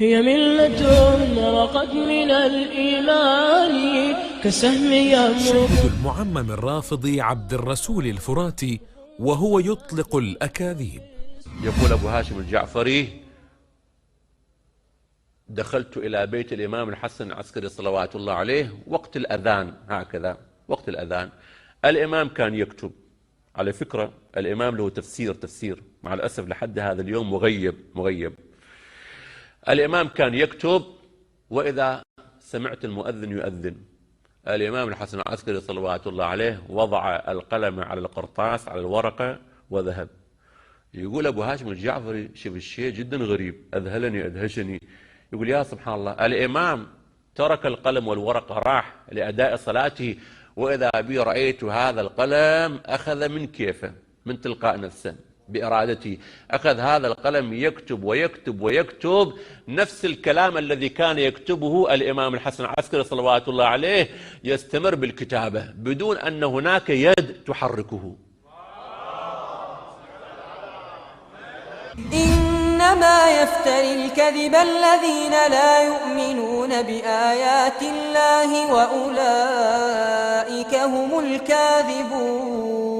هي ملة رقت من الإيمان كسهم يمر. شاهد المعمم الرافضي عبد الرسول الفراتي وهو يطلق الأكاذيب. يقول أبو هاشم الجعفري: دخلت إلى بيت الإمام الحسن العسكري صلوات الله عليه وقت الأذان، هكذا وقت الأذان. الإمام كان يكتب. على فكرة الإمام له تفسير مع الأسف لحد هذا اليوم مغيب. الإمام كان يكتب، وإذا سمعت المؤذن يؤذن، الإمام الحسن العسكري صلوات الله عليه وضع القلم على القرطاس على الورقة وذهب. يقول أبو هاشم الجعفري: شوف الشيء جدا غريب، أذهلني أدهشني. يقول: يا سبحان الله، الإمام ترك القلم والورقة راح لأداء صلاته، وإذا بي رأيت هذا القلم أخذ من كيفه، من تلقاء نفسه بإرادته، أخذ هذا القلم يكتب ويكتب ويكتب نفس الكلام الذي كان يكتبه الإمام الحسن العسكري صلوات الله عليه، يستمر بالكتابة بدون أن هناك يد تحركه. إنما يفتري الكذب الذين لا يؤمنون بآيات الله وأولئك هم الكاذبون.